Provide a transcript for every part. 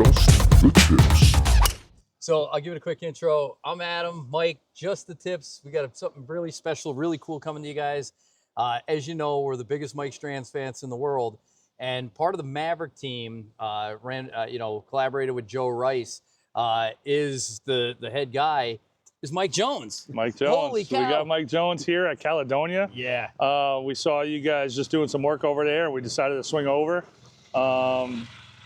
Just the tips. So I'll give it a quick intro. I'm Adam, Mike, just the tips. We got something really special, really cool coming to you guys. As you know, we're the biggest Mike Strantz fans in the world. And part of the Maverick team collaborated with Joe Rice, is the head guy is Mike Jones. Mike Jones. Holy cow. We got Mike Jones here at Caledonia. Yeah. We saw you guys just doing some work over there, and we decided to swing over.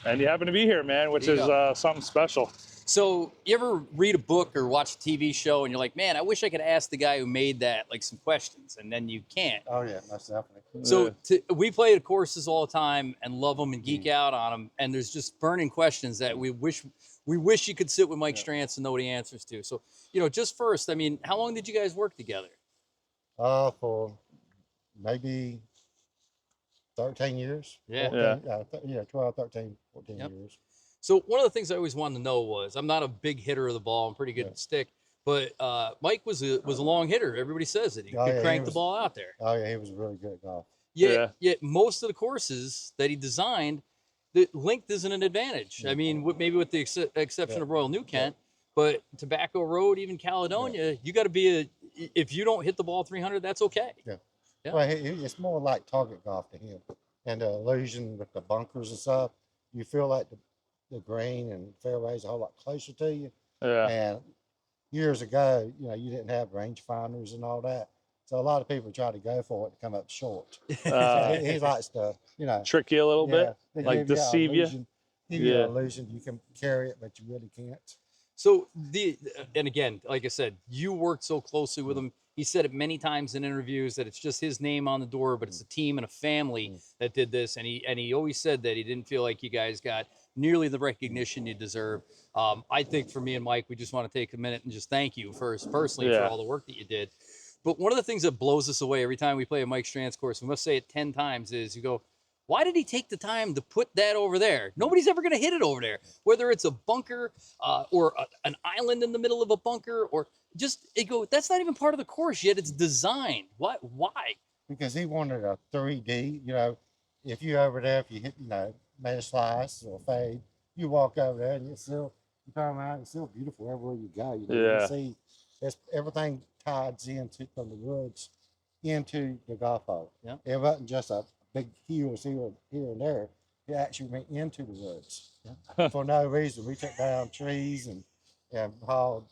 And you happen to be here, man, which is something special. So you ever read a book or watch a TV show and you're like, man, I wish I could ask the guy who made that like some questions, and then you can't. Oh yeah, most definitely. So we play at courses all the time and love them and geek out on them, and there's just burning questions that we wish you could sit with Mike Strantz and know the answers to. So, just first, I mean, how long did you guys work together? For maybe 13 years. Yeah. 12, 13, 14 years. So one of the things I always wanted to know was, I'm not a big hitter of the ball. I'm pretty good at stick, but Mike was a long hitter. Everybody says it. He could crank the ball out there. Oh yeah, he was really good at golf. Yet most of the courses that he designed, the length isn't an advantage. I mean, maybe with the exception of Royal New Kent, but Tobacco Road, even Caledonia, you got to be if you don't hit the ball 300, that's okay. Yeah. Well, it's more like target golf to him, and the illusion with the bunkers and stuff. You feel like the green and fairways a whole lot closer to you. Yeah. And years ago, you didn't have rangefinders and all that. So a lot of people try to go for it to come up short. So he likes to, trick you a little bit, like deceive you. Give you an illusion you can carry it, but you really can't. So and again, like I said, you worked so closely with him. He said it many times in interviews that it's just his name on the door, but it's a team and a family that did this. And he always said that he didn't feel like you guys got nearly the recognition you deserve. I think for me and Mike, we just want to take a minute and just thank you personally for all the work that you did. But one of the things that blows us away every time we play a Mike Strantz course, we must say it 10 times, is you go, why did he take the time to put that over there? Nobody's ever going to hit it over there, whether it's a bunker or an island in the middle of a bunker, or just that's not even part of the course yet. It's designed. Why? Because he wanted a 3D. If you over there, if you hit, made a slice or a fade, you walk over there and you turn around, it's still beautiful everywhere you go. You see, everything ties into from the woods into the golf hole. Yeah. It wasn't just a big hills here and there. It actually went into the woods for no reason. We took down trees and hauled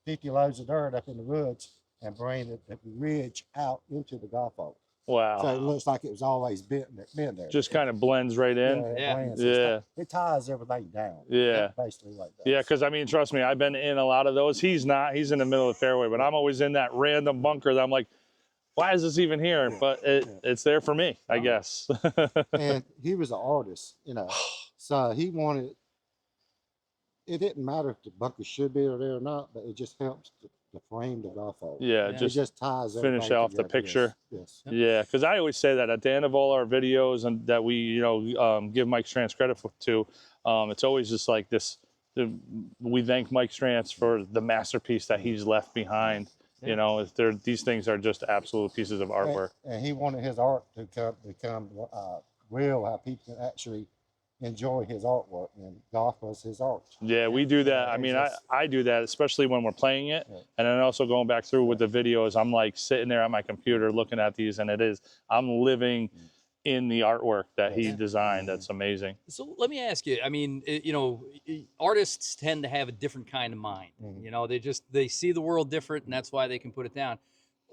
50 loads of dirt up in the woods and bring the ridge out into the golf hole. Wow. So it looks like it was always been there. Just kind of blends right in. It ties everything down. Yeah. Basically like that. Yeah, because I mean, trust me, I've been in a lot of those. He's not. He's in the middle of the fairway, but I'm always in that random bunker that I'm like, why is this even here? But it's there for me, I guess. And he was an artist, so he wanted, it didn't matter if the bunker should be there or not, but it just helps to frame the golf hole. Yeah, it just ties finish off together. the picture. Yes. Yeah, because I always say that at the end of all our videos and that we, give Mike Strantz credit to, it's always just like this. We thank Mike Strantz for the masterpiece that he's left behind. These things are just absolute pieces of artwork. And he wanted his art to become real, how people can actually enjoy his artwork, and golf was his art. Yeah, we do that. I mean, I do that, especially when we're playing it. And then also going back through with the videos, I'm like sitting there at my computer looking at these, and I'm living in the artwork that he designed. That's amazing. So let me ask you, I mean, artists tend to have a different kind of mind. They see the world different, and that's why they can put it down.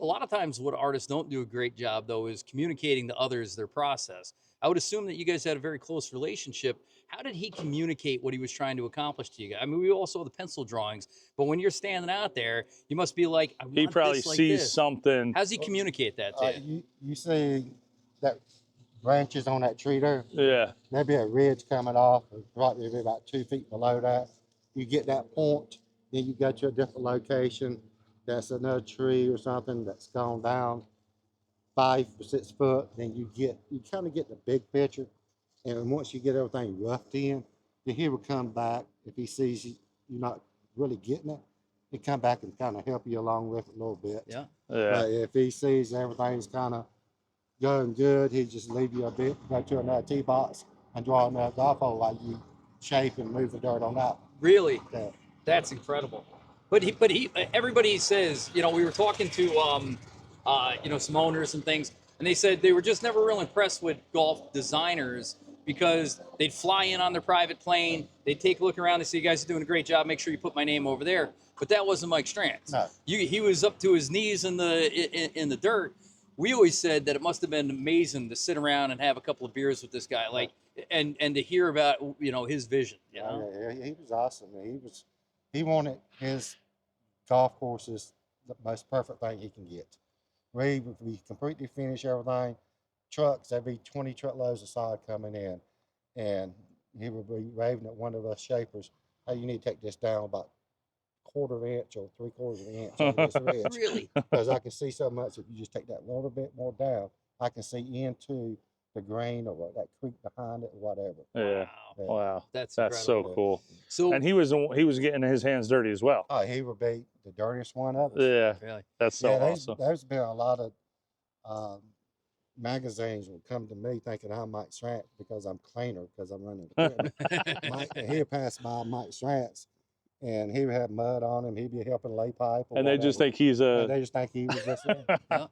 A lot of times what artists don't do a great job, though, is communicating to others their process. I would assume that you guys had a very close relationship. How did he communicate what he was trying to accomplish to you guys? I mean, we all saw the pencil drawings, but when you're standing out there, you must be like, I want he probably this like sees this. something. How does he communicate that to you? You see that branches on that tree there? Yeah. Maybe a ridge coming off, probably about 2 feet below that. You get that point, then you go to a different location. That's another tree or something that's gone down 5 or 6 foot. Then you kind of get the big picture. And once you get everything roughed in, then he will come back. If he sees you're not really getting it, he'll come back and kind of help you along with it a little bit. Yeah. But if he sees everything's kind of going good, he just leave you a bit, go to another tee box and draw another golf hole like you shape and move the dirt on that. Really? Yeah. That's incredible. But everybody says, you know, we were talking to, you know, some owners and things, and they said they were just never real impressed with golf designers because they'd fly in on their private plane, they'd take a look around, they say, you guys are doing a great job, make sure you put my name over there. But that wasn't Mike Strantz. No. He was up to his knees in the dirt. We always said that it must have been amazing to sit around and have a couple of beers with this guy, like, and to hear about, you know, his vision. You know? Yeah, he was awesome. He wanted his golf courses the most perfect thing he can get. We completely finish everything. Trucks, there'd be 20 truckloads of sod coming in, and he would be raving at one of us shapers, "Hey, you need to take this down about 1/4 inch or 3/4 inch on this ridge." Really? Because I can see so much. If you just take that little bit more down, I can see into the grain or that creek behind it, or whatever. Yeah. Yeah. Wow. That's so incredible. cool. So And he was getting his hands dirty as well. Oh, he would be the dirtiest one of us. Yeah. really, That's so awesome. There's been a lot of magazines will come to me thinking I'm Mike Strantz because I'm cleaner because I'm running the Mike, and he'll pass by Mike Strantz and he would have mud on him. He'd be helping lay pipe. Or And they just whatever. think he's And a. they just think he was just there. yeah.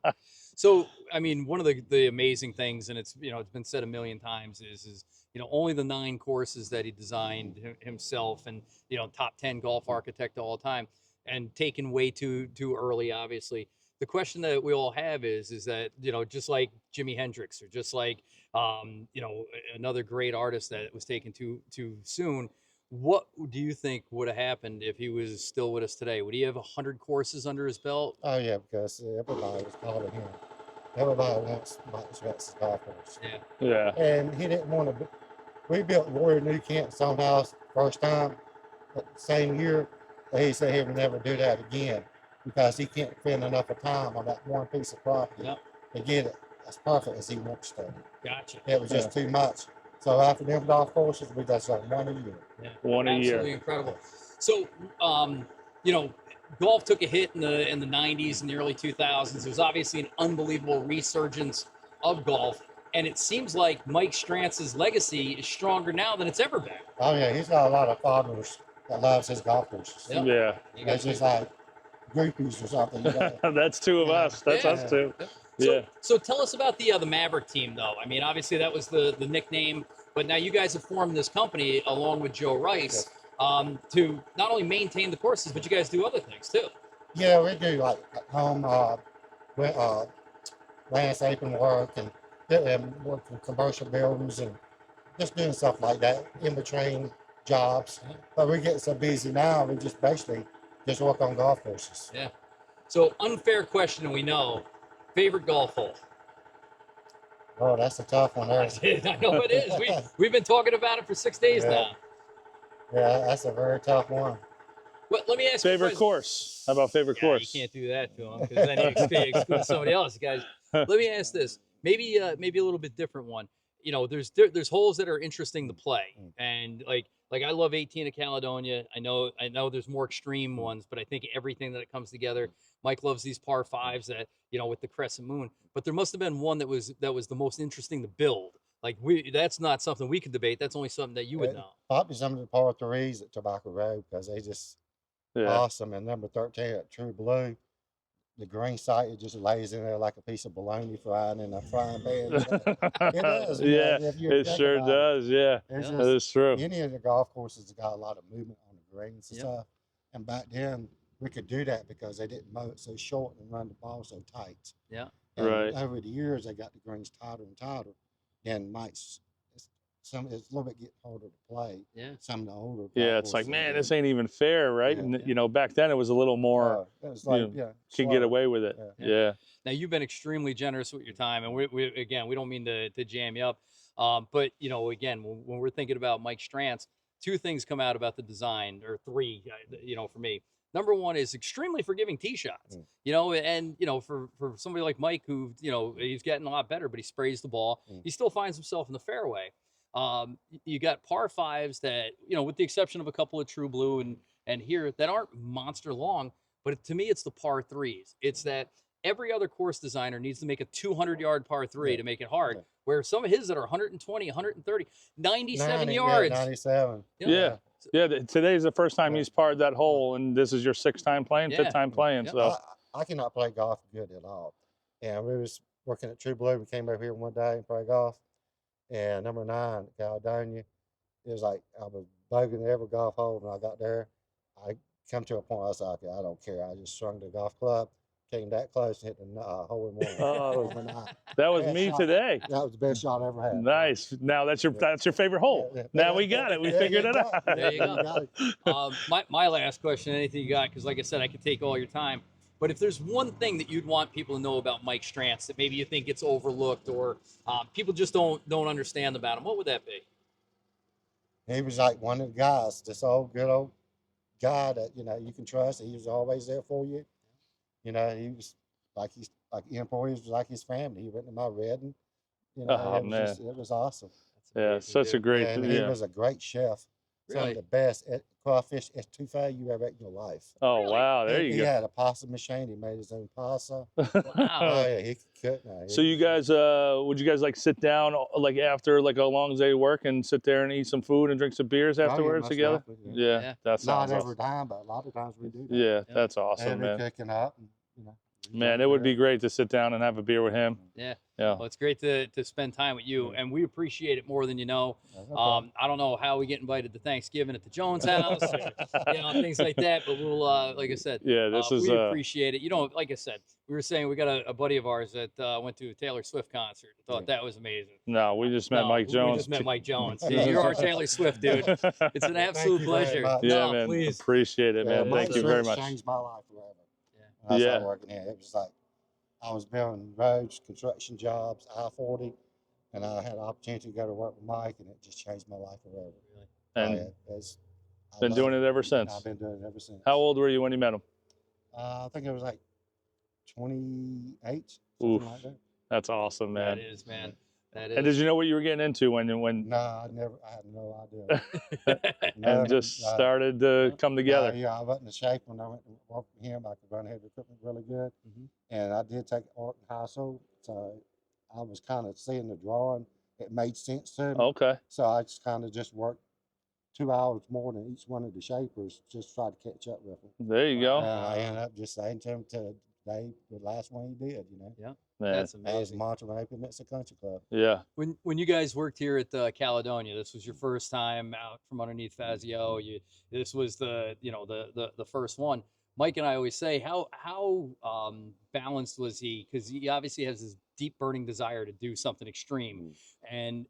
So I mean, one of the amazing things, and it's, you know, it's been said a million times, is you know, only the 9 courses that he designed himself, and, you know, top 10 golf architect all the time, and taken way too early, obviously. The question that we all have is that, you know, just like Jimi Hendrix, or just like, you know, another great artist that was taken too soon, what do you think would have happened if he was still with us today? Would he have 100 courses under his belt? Oh yeah, because everybody was calling him. Everybody wants Mike Strantz's golf course. Yeah. Yeah. And he didn't want to. We built Warrior New Kent Stone House first time, but the same year. But he said he would never do that again because he can't spend enough of time on that one piece of property Yep. to get it as perfect as he wants to. Gotcha. It was just too much. So after them golf courses, we just done one a year. Yeah. One a year. Absolutely incredible. So, you know, golf took a hit in the 90s and the early 2000s. There was obviously an unbelievable resurgence of golf, and it seems like Mike Strantz's legacy is stronger now than it's ever been. Oh yeah, he's got a lot of followers that loves his golf courses. Yep. Yeah. You got It's just like groupies or something. You know? That's 2 of Yeah. us. That's Yeah. us too. So, Yeah. so tell us about the Maverick Team, though. I mean, obviously that was the nickname, but now you guys have formed this company along with Joe Rice to not only maintain the courses, but you guys do other things too. Yeah, we do like at home landscaping work and work in commercial buildings and just doing stuff like that in between jobs. But we get so busy now, we just basically just work on golf courses. Yeah. So unfair question, and we know. Favorite golf hole? Oh, that's a tough one there. I know it is. We've been talking about it for 6 days Yeah. now. Yeah, that's a very tough one. Well, let me ask you a Favorite question. course? How about favorite Yeah, course? you can't do that to him because then you exclude somebody else, guys. Let me ask this. Maybe a little bit different one. You know, there's holes that are interesting to play, and like I love 18 at Caledonia. I know there's more extreme ones, but I think everything that it comes together. Mike loves these par 5s that, you know, with the crescent moon. But there must have been one that was the most interesting to build. Like that's not something we can debate. That's only something that you would know. Probably some of the par 3s at Tobacco Road because they just awesome. And number 13 at True Blue, the green site, it just lays in there like a piece of bologna frying in a frying pan. It does. You know, if you it think sure about does. Yeah, It's Yeah. that is true. Any of the golf courses have got a lot of movement on the greens and Yep. stuff. And back then, we could do that because they didn't mow it so short and run the ball so tight. Yeah. And Right. over the years, they got the greens tighter and tighter. Then Mike's, it's a little bit get harder to play. Yeah. Some of the older. golf Yeah, it's like, courses man, do. this ain't even fair, right? Yeah. And you know, back then it was a little more It was like, know, yeah, could get slow. away with it. Yeah. Yeah. Now you've been extremely generous with your time, and we again, we don't mean to jam you up, but you know, again, when we're thinking about Mike Strantz, 2 things come out about the design, or 3, you know, for me. Number 1 is extremely forgiving tee shots, you know, and you know, for somebody like Mike, who, you know, he's getting a lot better, but he sprays the ball, he still finds himself in the fairway. You got par 5s that, you know, with the exception of a couple of True Blue and here, that aren't monster long, but to me, it's the par 3s. It's that every other course designer needs to make a 200-yard par 3 Yeah. to make it hard. Yeah. Where some of his that are 120, 130, 97 90, yards. 97. Yeah. Yeah, today's the first time Yeah. he's parred that hole, and this is your 6th time playing, Yeah. 5th time playing. Yeah. So I cannot play golf good at all. And we was working at True Blue. We came over here one day and played golf. And number 9, Caledonia, it was like I was bugging every golf hole. When I got there, I come to a point I was like, I don't care. I just swung the golf club, came that close, and hit the hole in one. Oh. That was that was best me shot. today. That was the best shot I ever had. Nice. Now that's your favorite hole. Yeah, Now we got it. We figured it out. There you go. got it. My last question, anything you got, because like I said, I could take all your time. But if there's one thing that you'd want people to know about Mike Strantz that maybe you think gets overlooked or people just don't understand about him, what would that be? He was like one of the guys, this old good old guy that you can trust. He was always there for you. He was like employees was like his family. He went to my wedding. Oh, it was man. it was awesome. Yeah, such a great. And he Yeah. was a great chef. Some Really? of the best crawfish etouffee you ever ate in your life. Oh Really? wow, there he you had a pasta machine. He made his own pasta. go. Oh Wow. yeah, he could cook now. So you guys, would you guys like sit down like after like a long day of work and sit there and eat some food and drink some beers afterwards together? Yeah. Yeah, that Not sounds every awesome. time, but a lot of times we do that. Yeah, that's awesome, And we're man. cooking up. And, Man, it would be great to sit down and have a beer with him. Yeah. Yeah. Well, it's great to spend time with you, and we appreciate it more than you know. Okay. I don't know how we get invited to Thanksgiving at the Jones house, or, things like that. But we'll, like I said, Yeah, this is we appreciate it. Like I said, we were saying we got a buddy of ours that went to a Taylor Swift concert and thought that was amazing. no, we just met No, Mike Jones. We just met Mike Jones. Yeah. You're our Taylor Swift, dude. It's an absolute you very pleasure. much. Yeah, No, man, please. appreciate it, man. Mike Thank you very Strantz much. changed my life forever. Yeah. When I Yeah. started working here. It was like I was building roads, construction jobs, I-40, and I had an opportunity to go to work with Mike, and it just changed my life forever. And I've been doing it ever since. I've been doing it ever since. How old were you when you met him? I think it was like 28, Oof. something like that. That's awesome, man. That is, man. That And is. did you know what you were getting into when No, I had no idea. and just started to come together? Yeah, I wasn't in shape when I went to work with him. I could run heavy equipment really good. Mhm. And I did take art in high school, so I was kind of seeing the drawing. It made sense to me. Okay. So I just kind of just worked 2 hours more than each one of the shapers, just try to catch up with them. There you go. And I ended up just saying to him today, the last one he did, Man. That's That was amazing. Monterey Peninsula Country Club. Yeah. When you guys worked here at Caledonia, this was your first time out from underneath Fazio. This was the first one. Mike and I always say how balanced was he, because he obviously has this deep burning desire to do something extreme, and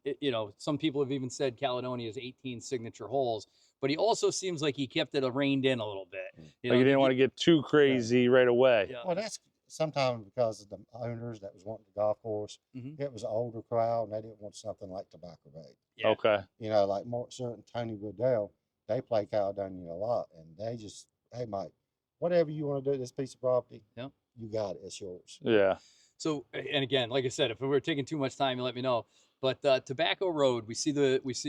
some people have even said Caledonia has 18 signature holes, but he also seems like he kept it reined in a little bit. Like you didn't want to get too crazy right away. Yeah. Well, that's sometimes because of the owners that was wanting the golf course. Mhm. It was an older crowd, and they didn't want something like Tobacco Bay. Yeah. Okay. Like Mark Stewart and Tony Woodell, they play Caledonia a lot, and they just, hey, Mike, whatever you want to do with this piece of property, Yep. you got it. It's yours. Yeah. So, and again, like I said, if we were taking too much time, you let me know. But Tobacco Road, we see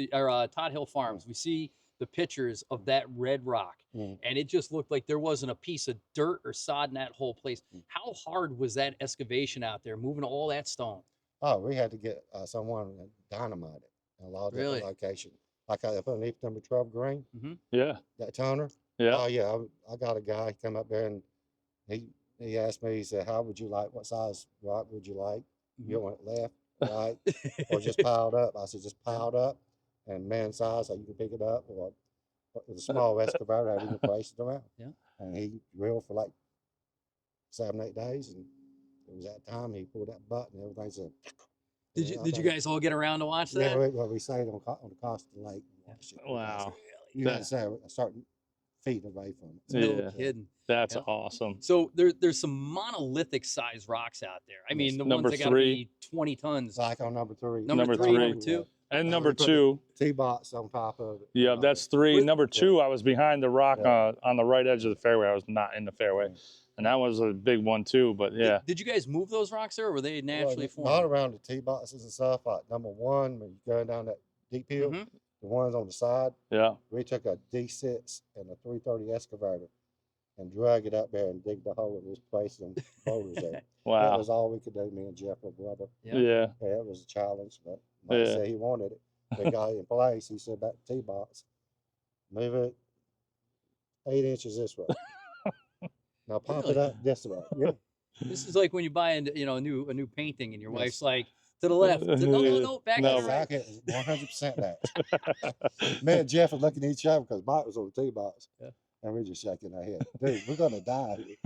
Todd Hill Farms, we see the pictures of that red rock, Mm. and it just looked like there wasn't a piece of dirt or sod in that whole place. How hard was that excavation out there, moving all that stone? Oh, we had to get someone to dynamite it in a lot of Really? different locations. Like up underneath number 12 green, Yeah. that toner. Yeah. Oh yeah, I got a guy come up there and he asked me. He said, what size rock would you like? You want it left, right, or just piled up? I said, just piled up, and man size, so you can pick it up, or with a small excavator, you can place it around. Yeah. And he drilled for like 7-8 days, and it was that time he pulled that button, and everything's a. Did you guys all get around to watch that? Yeah, we stayed on the coast of the lake. And watched it. Wow. You had to say a certain feet away from it. No Yeah. kidding. That's Yeah. awesome. So there's some monolithic size rocks out there. I mean, the Number ones that got to 3. be 20 tons. It's like on number 3. Number three, number 2. And Yeah, number we put the 2. T-box on top of it. Yeah, that's 3. With- Number 2, I was behind the rock Yeah. on the right edge of the fairway. I was not in the fairway. And that was a big one too, but yeah. Did you guys move those rocks there, or were they naturally Not formed? around the T-boxes and stuff. Like number 1, when you're going down that deep hill, Mhm. the ones on the side, Yeah. we took a D6 and a 330 excavator, and drug it up there and dig the hole in this place and boulders there. That Wow. was all we could do. Me and Jeff were brother. Yeah. Yeah. Yeah, it was a challenge, but Mike Yeah. said he wanted it. They got it in place. He said about the tee box, move it 8 inches this way. Now pop it up this way. Yeah. This is like when you buy a new painting and your wife's like, to the left. No, back No. to the right. Exactly, 100% that. Me and Jeff were looking at each other because Mike was on the tee box. Yeah. And we're just shaking our head. Dude, we're going to die here.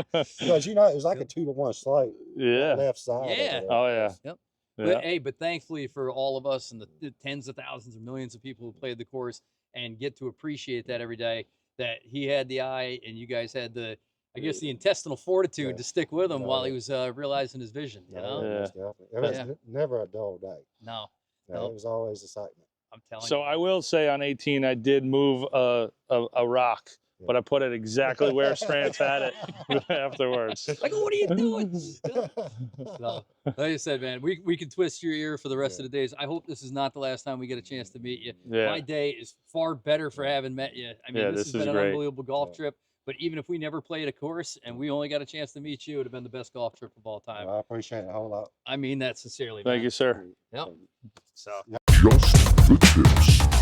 Because, it was like a 2-to-1 slate. Yeah. Left side. Yeah. Over there. Oh yeah. Yep. Yeah. But thankfully for all of us and the tens of thousands or millions of people who played the course and get to appreciate that every day, that he had the eye and you guys had the intestinal fortitude to stick with him while he was realizing his vision. You know? Yeah. Most definitely. It was never a dull day. No. It was always excitement. I'm telling you. So I will say on 18, I did move a rock, but I put it exactly where Strantz had it afterwards. Like, what are you doing? So, like I said, man, we can twist your ear for the rest of the days. I hope this is not the last time we get a chance to meet you. Yeah. My day is far better for having met you. I mean, this has been an great. unbelievable golf trip. But even if we never played a course and we only got a chance to meet you, it would have been the best golf trip of all time. Well, I appreciate it a whole lot. I mean that sincerely. Thank man. you, sir. Yep. So. Just the tips.